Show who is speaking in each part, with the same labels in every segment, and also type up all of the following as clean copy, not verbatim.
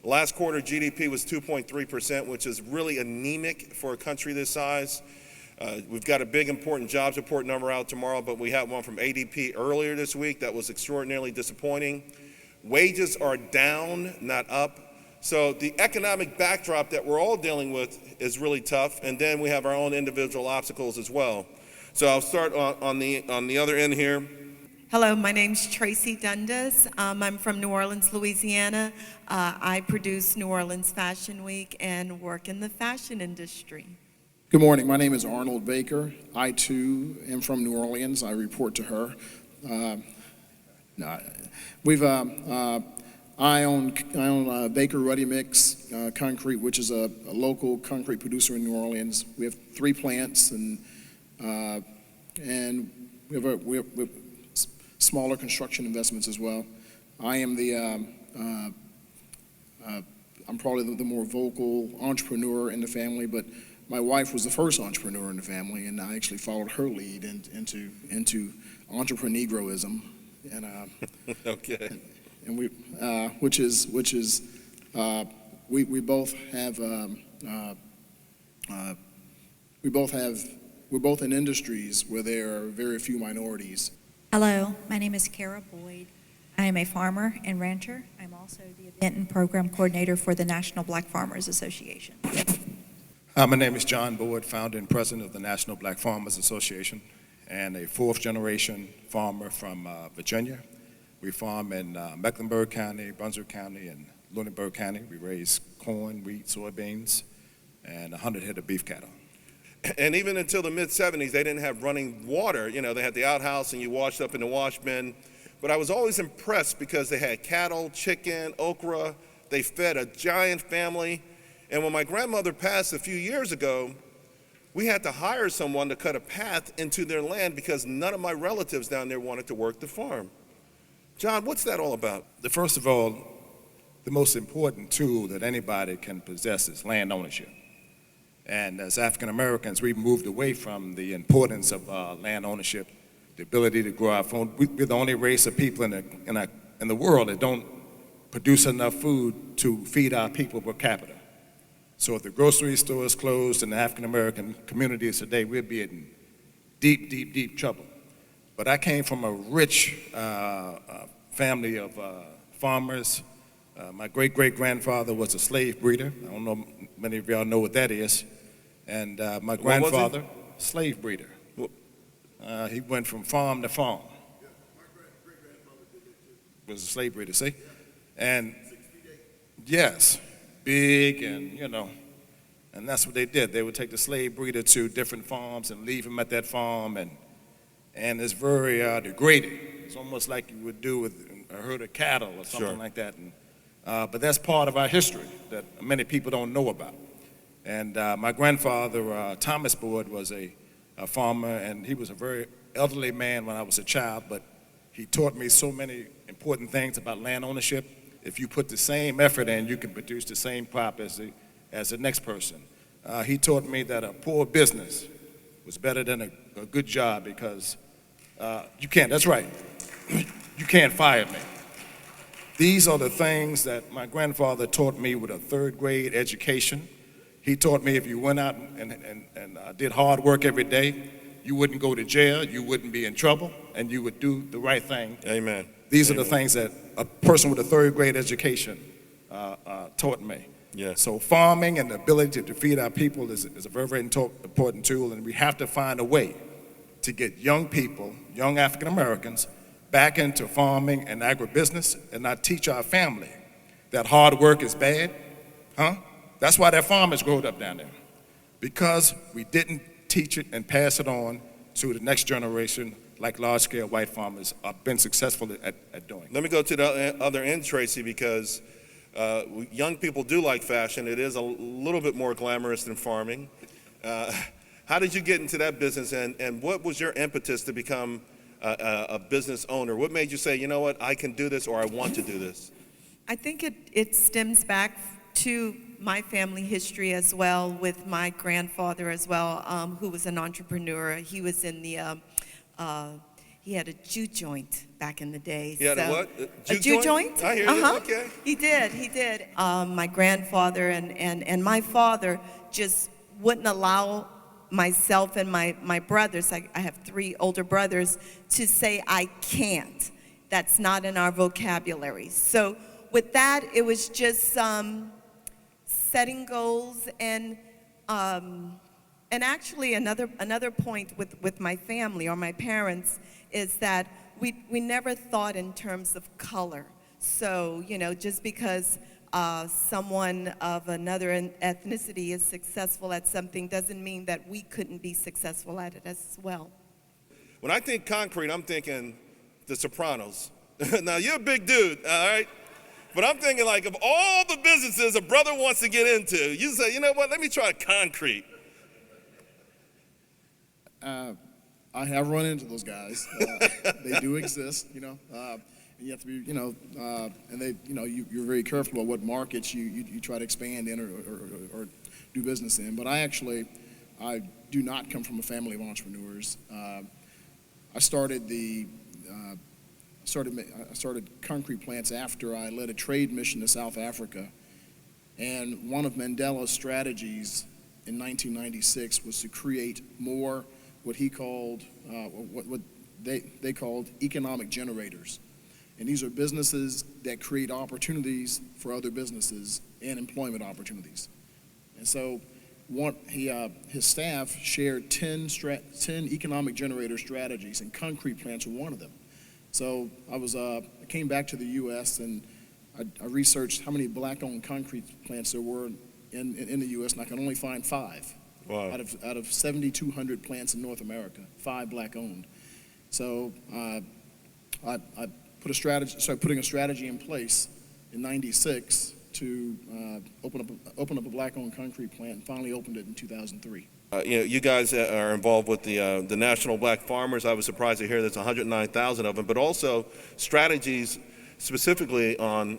Speaker 1: Last quarter, GDP was 2.3%, which is really anemic for a country this size. We've got a big, important jobs report number out tomorrow, but we had one from ADP earlier this week that was extraordinarily disappointing. Wages are down, not up. So the economic backdrop that we're all dealing with is really tough, and then we have our own individual obstacles as well. So I'll start on the other end here.
Speaker 2: Hello, my name's Tracy Dundas. I'm from New Orleans, Louisiana. I produce New Orleans Fashion Week and work in the fashion industry.
Speaker 3: Good morning. My name is Arnold Baker. I, too, am from New Orleans. I report to her. I own Baker Ready Mix Concrete, which is a local concrete producer in New Orleans. We have 3 plants, and we have smaller construction investments as well. I am I'm probably the more vocal entrepreneur in the family, but my wife was the first entrepreneur in the family, and I actually followed her lead into entrepreneurialism, and
Speaker 1: Okay.
Speaker 3: and we we're both in industries where there are very few minorities.
Speaker 4: Hello, my name is Kara Boyd. I am a farmer and rancher. I'm also the event and program coordinator for the National Black Farmers Association.
Speaker 5: My name is John Boyd, founder and president of the National Black Farmers Association, and a 4th-generation farmer from Virginia. We farm in Mecklenburg County, Brunswick County, and Lunenburg County. We raise corn, wheat, soybeans, and 100 head of beef cattle.
Speaker 1: And even until the mid-'70s, they didn't have running water. You know, they had the outhouse and you washed up in the wash bin. But I was always impressed because they had cattle, chicken, okra. They fed a giant family. And when my grandmother passed a few years ago, we had to hire someone to cut a path into their land because none of my relatives down there wanted to work the farm. John, what's that all about?
Speaker 5: First of all, the most important tool that anybody can possess is land ownership. And as African Americans, we've moved away from the importance of land ownership, the ability to grow our food. We're the only race of people in the world that don't produce enough food to feed our people per capita. So if the grocery store is closed in the African American communities today, we'll be in deep, deep, deep trouble. But I came from a rich family of farmers. My great-great-grandfather was a slave breeder. I don't know, many of y'all know what that is. And my grandfather, slave breeder. He went from farm to farm.
Speaker 3: Yeah, my great-grandfather did it too.
Speaker 5: Was a slave breeder, see? And yes, big and, and that's what they did. They would take the slave breeder to different farms and leave him at that farm, and it's very degrading. It's almost like you would do with a herd of cattle or something like that. And, but that's part of our history that many people don't know about. And my grandfather, Thomas Boyd, was a farmer, and he was a very elderly man when I was a child, but he taught me so many important things about land ownership. If you put the same effort in, you can produce the same crop as the next person. He taught me that a poor business was better than a good job because you can't, that's right, you can't fire me. These are the things that my grandfather taught me with a 3rd-grade education. He taught me if you went out and did hard work every day, you wouldn't go to jail, you wouldn't be in trouble, and you would do the right thing.
Speaker 1: Amen.
Speaker 5: These are the things that a person with a 3rd-grade education taught me.
Speaker 1: Yeah.
Speaker 5: So farming and the ability to feed our people is a very, very important tool, and we have to find a way to get young people, young African Americans, back into farming and agribusiness and not teach our family that hard work is bad. That's why their farmers growed up down there, because we didn't teach it and pass it on to the next generation like large-scale white farmers have been successful at doing.
Speaker 1: Let me go to the other end, Tracy, because young people do like fashion. It is a little bit more glamorous than farming. How did you get into that business, and what was your impetus to become a business owner? What made you say, you know what, I can do this, or I want to do this?
Speaker 2: I think it stems back to my family history as well, with my grandfather as well, who was an entrepreneur. He was in the He had a juke joint back in the day.
Speaker 1: He had a
Speaker 2: so-
Speaker 1: what? A
Speaker 2: A
Speaker 1: juke
Speaker 2: juke
Speaker 1: joint?
Speaker 2: joint?
Speaker 1: I hear you. Okay.
Speaker 2: He did. My grandfather and my father just wouldn't allow myself and my brothers, I have 3 older brothers, to say I can't. That's not in our vocabulary. So with that, it was just setting goals and actually another point with my family or my parents is that we never thought in terms of color. So, just because someone of another ethnicity is successful at something doesn't mean that we couldn't be successful at it as well.
Speaker 1: When I think concrete, I'm thinking The Sopranos. Now, you're a big dude, all right? But I'm thinking, like, of all the businesses a brother wants to get into, you say, you know what, let me try concrete.
Speaker 3: I have run into those guys. They do exist, you have to be, and they, you're very careful about what markets you try to expand in or do business in. But I do not come from a family of entrepreneurs. I started concrete plants after I led a trade mission to South Africa. And one of Mandela's strategies in 1996 was to create more what he called, what they called economic generators. And these are businesses that create opportunities for other businesses and employment opportunities. And so his staff shared 10 economic generator strategies, and concrete plants were one of them. So I came back to the U.S. and I researched how many black-owned concrete plants there were in the U.S., and I can only find 5.
Speaker 1: Wow.
Speaker 3: Out of 7,200 plants in North America, 5 black-owned. So I started putting a strategy in place in '96 to open up a black-owned concrete plant, and finally opened it in 2003.
Speaker 1: You guys are involved with the National Black Farmers. I was surprised to hear there's 109,000 of them, but also strategies specifically on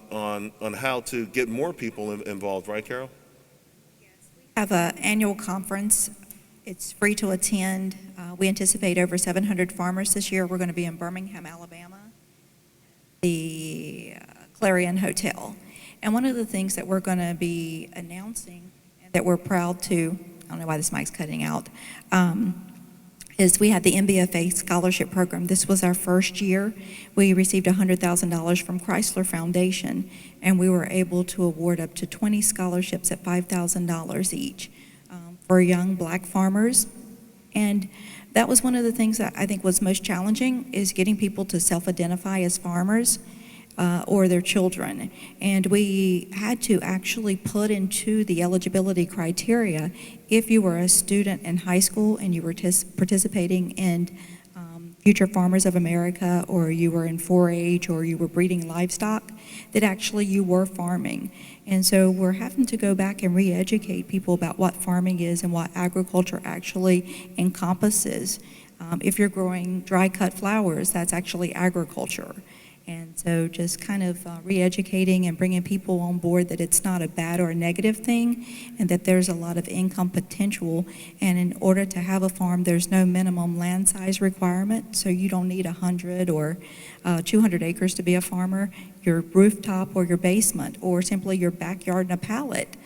Speaker 1: how to get more people involved, right, Carol?
Speaker 4: We have an annual conference. It's free to attend. We anticipate over 700 farmers this year. We're going to be in Birmingham, Alabama, the Clarion Hotel. And one of the things that we're going to be announcing and that we're proud to, I don't know why this mic's cutting out, is we had the MBFA scholarship program. This was our first year. We received $100,000 from Chrysler Foundation, and we were able to award up to 20 scholarships at $5,000 each for young black farmers. And that was one of the things that I think was most challenging, is getting people to self-identify as farmers or their children. And we had to actually put into the eligibility criteria, if you were a student in high school and you were participating in Future Farmers of America, or you were in 4-H, or you were breeding livestock, that actually you were farming. And so we're having to go back and re-educate people about what farming is and what agriculture actually encompasses. If you're growing dry cut flowers, that's actually agriculture. And so just kind of re-educating and bringing people on board that it's not a bad or a negative thing, and that there's a lot of income potential. And in order to have a farm, there's no minimum land size requirement, so you don't need 100 or 200 acres to be a farmer. Your rooftop or your basement or simply your backyard and a pallet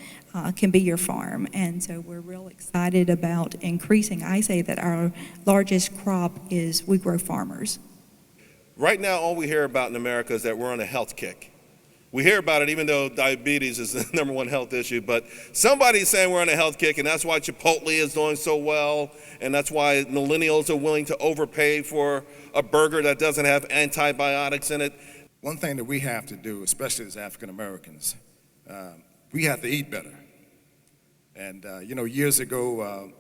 Speaker 4: can be your farm. And so we're real excited about increasing. I say that our largest crop is we grow farmers.
Speaker 1: Right now, all we hear about in America is that we're on a health kick. We hear about it even though diabetes is the #1 health issue, but somebody's saying we're on a health kick, and that's why Chipotle is doing so well, and that's why millennials are willing to overpay for a burger that doesn't have antibiotics in it.
Speaker 5: One thing that we have to do, especially as African Americans, we have to eat better. And, years ago,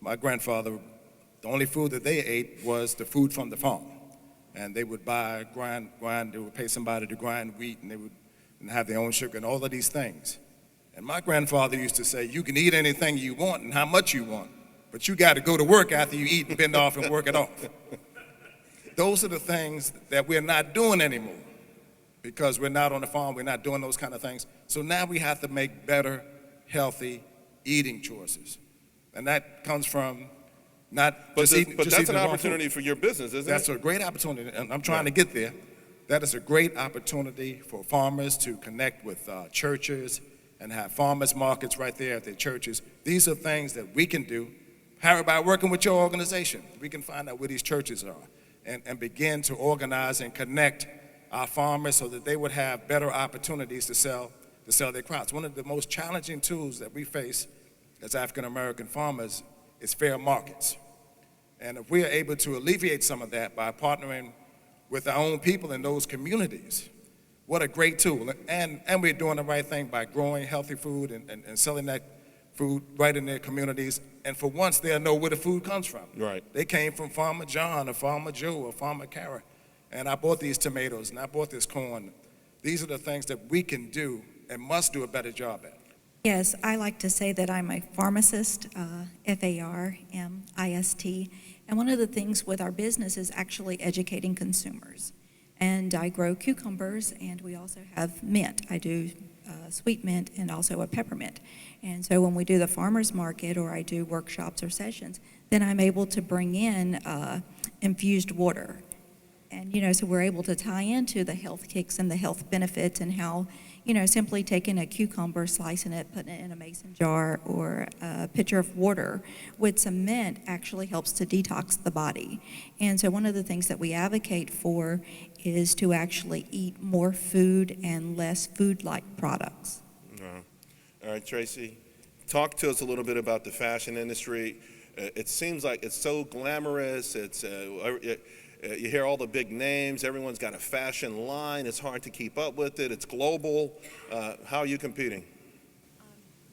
Speaker 5: my grandfather, the only food that they ate was the food from the farm. And they would grind, they would pay somebody to grind wheat, and they would have their own sugar and all of these things. And my grandfather used to say, you can eat anything you want and how much you want, but you got to go to work after you eat and bend off and work it off. Those are the things that we're not doing anymore, because we're not on the farm, we're not doing those kind of things. So now we have to make better, healthy eating choices. And that comes from Not
Speaker 1: But,
Speaker 5: just eating,
Speaker 1: but
Speaker 5: just
Speaker 1: that's
Speaker 5: eating
Speaker 1: an
Speaker 5: the wrong
Speaker 1: opportunity
Speaker 5: food.
Speaker 1: for your business, isn't
Speaker 5: That's
Speaker 1: it?
Speaker 5: a great opportunity, and I'm trying to get there. That is a great opportunity for farmers to connect with churches and have farmers markets right there at their churches. These are things that we can do. Harry, by working with your organization, we can find out where these churches are and begin to organize and connect our farmers so that they would have better opportunities to sell their crops. One of the most challenging tools that we face as African American farmers is fair markets. And if we are able to alleviate some of that by partnering with our own people in those communities, what a great tool. And we're doing the right thing by growing healthy food and selling that food right in their communities. And for once, they'll know where the food comes from.
Speaker 1: Right.
Speaker 5: They came from Farmer John or Farmer Joe or Farmer Kara. And I bought these tomatoes and I bought this corn. These are the things that we can do and must do a better job at.
Speaker 4: Yes, I like to say that I'm a pharmacist, F-A-R-M-I-S-T, and one of the things with our business is actually educating consumers. And I grow cucumbers, and we also have mint. I do sweet mint and also a peppermint. And so when we do the farmer's market or I do workshops or sessions, then I'm able to bring in infused water. And, so we're able to tie into the health kicks and the health benefits and how, simply taking a cucumber, slicing it, putting it in a mason jar or a pitcher of water with some mint actually helps to detox the body. And so one of the things that we advocate for is to actually eat more food and less food-like products.
Speaker 1: All right, Tracy, talk to us a little bit about the fashion industry. It seems like it's so glamorous. You hear all the big names. Everyone's got a fashion line. It's hard to keep up with it. It's global. How are you competing?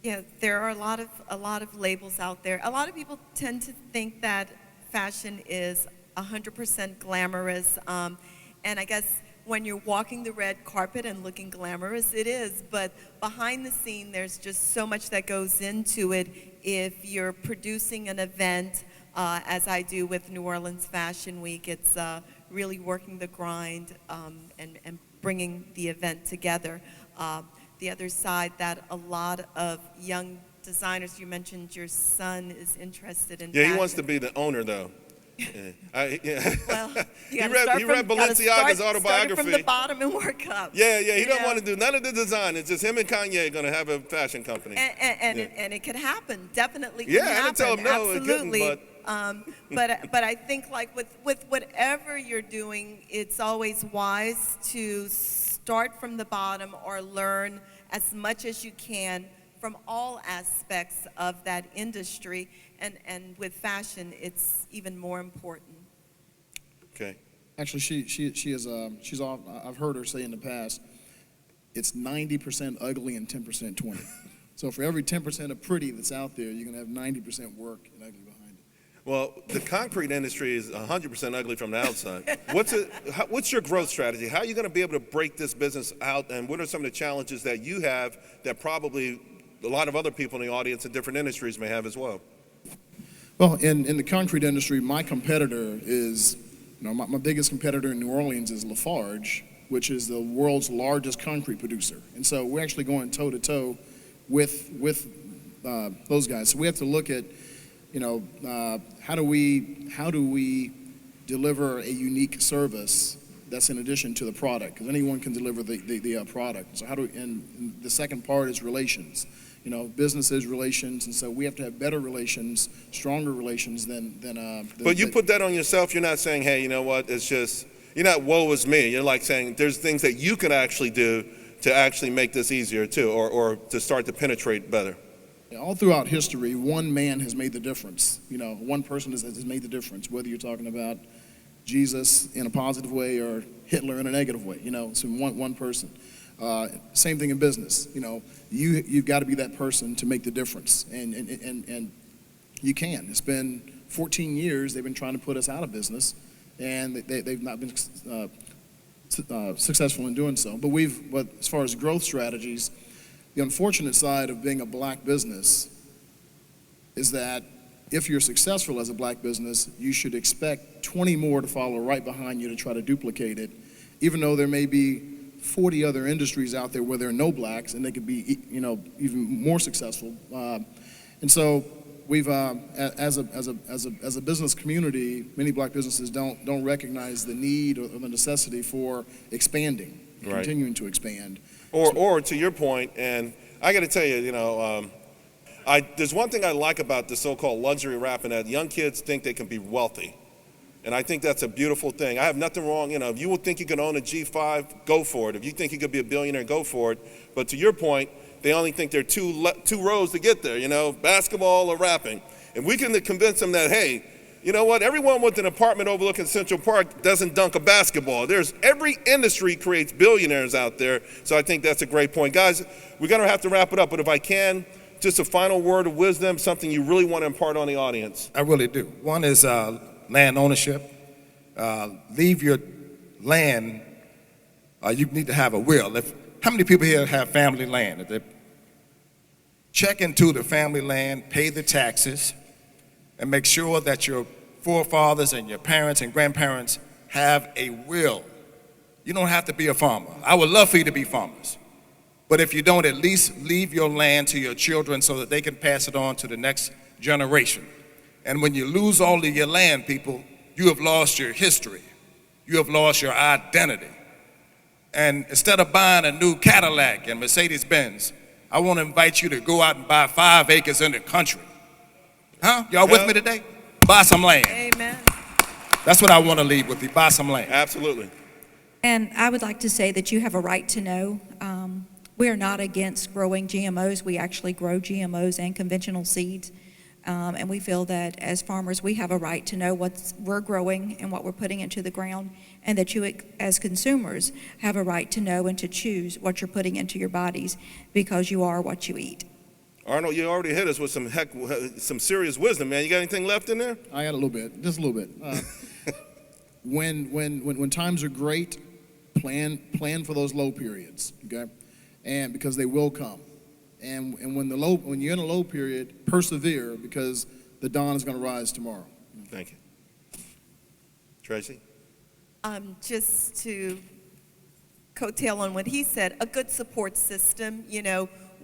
Speaker 2: Yeah, there are a lot of labels out there. A lot of people tend to think that fashion is 100% glamorous, and I guess when you're walking the red carpet and looking glamorous, it is, but behind the scene, there's just so much that goes into it. If you're producing an event, as I do with New Orleans Fashion Week, it's really working the grind and bringing the event together. The other side that a lot of young designers, you mentioned your son is interested in fashion.
Speaker 1: He wants to be the owner, though.
Speaker 2: Well,
Speaker 1: he read Balenciaga's autobiography.
Speaker 2: Start from the bottom and work up.
Speaker 1: Yeah, he doesn't want to do none of the design. It's just him and Kanye going to have a fashion company.
Speaker 2: And it could happen, definitely can
Speaker 1: Yeah, I
Speaker 2: happen.
Speaker 1: didn't tell him no, it couldn't,
Speaker 2: Absolutely. But I think like with whatever you're doing, it's always wise to start from the bottom or learn as much as you can from all aspects of that industry. And with fashion, it's even more important.
Speaker 1: Okay.
Speaker 3: Actually, she's all, I've heard her say in the past, it's 90% ugly and 10% 20. So for every 10% of pretty that's out there, you're going to have 90% work and ugly behind it.
Speaker 1: Well, the concrete industry is 100% ugly from the outside. What's your growth strategy? How are you going to be able to break this business out, and what are some of the challenges that you have that probably a lot of other people in the audience in different industries may have as well?
Speaker 3: Well, in the concrete industry, my competitor is, my biggest competitor in New Orleans is Lafarge, which is the world's largest concrete producer. And so we're actually going toe-to-toe with those guys. So we have to look at, how do we deliver a unique service that's in addition to the product? Because anyone can deliver the product. So and the second part is relations. Business is relations, and so we have to have better relations, stronger relations than.
Speaker 1: But you put that on yourself. You're not saying, hey, you know what? It's just, you're not woe is me. You're like saying there's things that you can actually do to actually make this easier too, or to start to penetrate better.
Speaker 3: All throughout history, one man has made the difference. One person has made the difference. Whether you're talking about Jesus in a positive way or Hitler in a negative way, so one person. Same thing in business. You've got to be that person to make the difference, and you can. It's been 14 years they've been trying to put us out of business, and they've not been successful in doing so. But as far as growth strategies, the unfortunate side of being a black business is that if you're successful as a black business, you should expect 20 more to follow right behind you to try to duplicate it, even though there may be 40 other industries out there where there are no blacks and they could be, even more successful. And so we've as a business community, many black businesses don't recognize the need or the necessity for expanding,
Speaker 1: Right.
Speaker 3: continuing to expand.
Speaker 1: Or to your point, and I got to tell you, there's one thing I like about the so-called luxury rap, and that young kids think they can be wealthy. And I think that's a beautiful thing. I have nothing wrong, if you would think you can own a G5, go for it. If you think you could be a billionaire, go for it. But to your point, they only think there are two roads to get there, basketball or rapping. And we can convince them that, hey, you know what, everyone with an apartment overlooking Central Park doesn't dunk a basketball. Every industry creates billionaires out there. So I think that's a great point. Guys, we're gonna have to wrap it up, but if I can, just a final word of wisdom, something you really want to impart on the audience.
Speaker 5: I really do. One is land ownership. Leave your land. You need to have a will. How many people here have family land? If they check into the family land, pay the taxes, and make sure that your forefathers and your parents and grandparents have a will. You don't have to be a farmer. I would love for you to be farmers. But if you don't, at least leave your land to your children so that they can pass it on to the next generation. And when you lose all of your land, people, you have lost your history. You have lost your identity. And instead of buying a new Cadillac and Mercedes-Benz, I want to invite you to go out and buy 5 acres in the country. Huh? Y'all with me today? Buy some land.
Speaker 2: Amen.
Speaker 5: That's what I want to leave with you. Buy some land.
Speaker 1: Absolutely.
Speaker 4: And I would like to say that you have a right to know. We are not against growing GMOs. We actually grow GMOs and conventional seeds. And we feel that as farmers, we have a right to know what we're growing and what we're putting into the ground, and that you, as consumers, have a right to know and to choose what you're putting into your bodies, because you are what you eat.
Speaker 1: Arnold, you already hit us with some serious wisdom, man. You got anything left in there?
Speaker 3: I got a little bit, just a little bit. When times are great, plan for those low periods, okay? And because they will come. And when you're in a low period, persevere, because the dawn is going to rise tomorrow.
Speaker 1: Thank you. Tracy?
Speaker 2: Just to coattail on what he said, a good support system.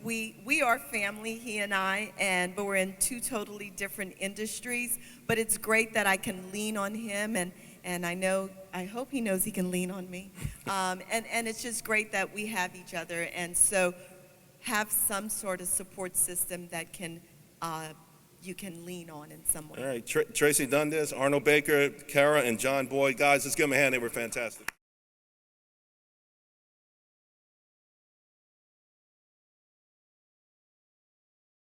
Speaker 2: We are family, he and I, but we're in 2 totally different industries. But it's great that I can lean on him, and I hope he knows he can lean on me. And it's just great that we have each other, and so have some sort of support system that you can lean on in some way.
Speaker 1: All right, Tracy Dundas, Arnold Baker, Kara, and John Boyd. Guys, let's give them a hand. They were fantastic.